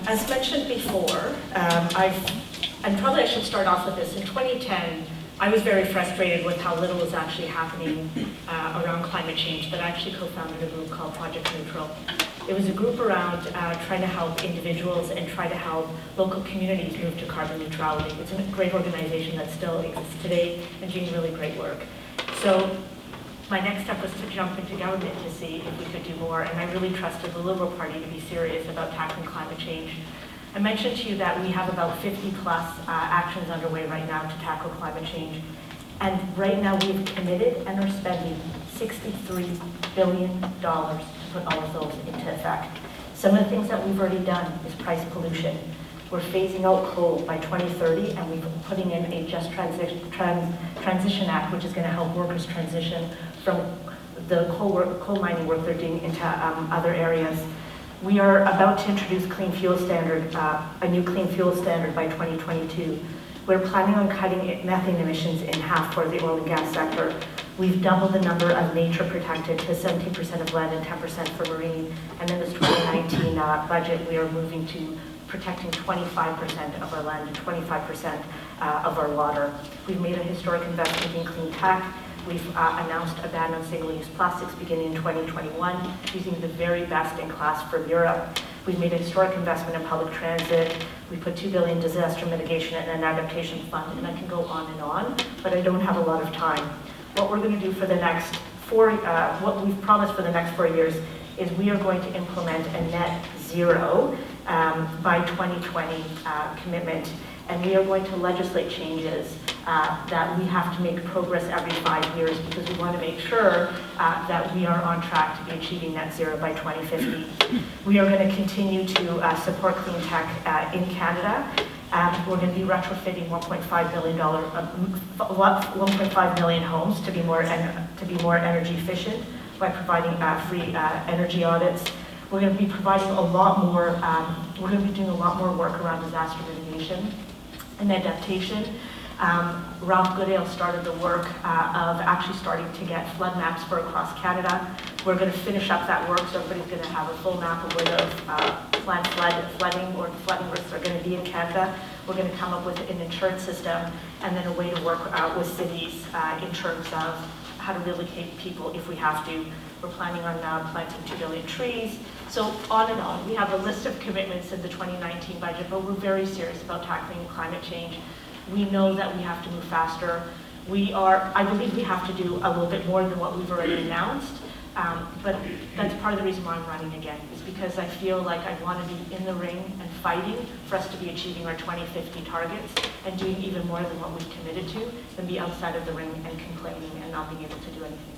As mentioned before, and probably I should start off with this. In 2010, I was very frustrated with how little was actually happening around climate change, but I actually co-founded a group called Project Neutral. It was a group around trying to help individuals and try to help local communities move to carbon neutrality. It's a great organization that still exists today and doing really great work. So my next step was to jump into government to see if we could do more, and I really trusted the Liberal Party to be serious about tackling climate change. I mentioned to you that we have about 50 plus actions underway right now to tackle climate change. And right now we've committed and are spending $63 billion to put all of those into effect. Some of the things that we've already done is price pollution. We're phasing out coal by 2030, and we're putting in a Just Transition Act, which is going to help workers transition from the coal mining work they're doing into other areas. We are about to introduce clean fuel standard, a new clean fuel standard by 2022. We're planning on cutting methane emissions in half for the oil and gas sector. We've doubled the number of nature protected to 17% of land and 10% for marine. And in this 2019 budget, we are moving to protecting 25% of our land and 25% of our water. We've made a historic investment in clean tech. We've announced a ban on single-use plastics beginning in 2021, using the very best in class from Europe. We've made a historic investment in public transit. We put $2 billion disaster mitigation and an adaptation fund, and I can go on, but I don't have a lot of time. What we're going to do for the next what we've promised for the next 4 years is we are going to implement a net zero by 2020 commitment, and we are going to legislate changes that we have to make progress every 5 years, because we want to make sure that we are on track to be achieving net zero by 2050. We are going to continue to support clean tech in Canada. We're going to be retrofitting 1.5 million homes to be more energy efficient by providing free energy audits. We're going to be providing a lot more. We're going to be doing a lot more work around disaster mitigation and adaptation. Ralph Goodale started the work of actually starting to get flood maps for across Canada. We're going to finish up that work, so everybody's going to have a full map of where the planned flooding or flooding risks are going to be in Canada. We're going to come up with an insurance system and then a way to work with cities in terms of how to relocate people if we have to. We're planning on planting 2 billion trees. So on and on. We have a list of commitments in the 2019 budget, but we're very serious about tackling climate change. We know that we have to move faster. I believe we have to do a little bit more than what we've already announced. But that's part of the reason why I'm running again, is because I feel like I want to be in the ring and fighting for us to be achieving our 2050 targets and doing even more than what we've committed to, than be outside of the ring and complaining and not being able to do anything.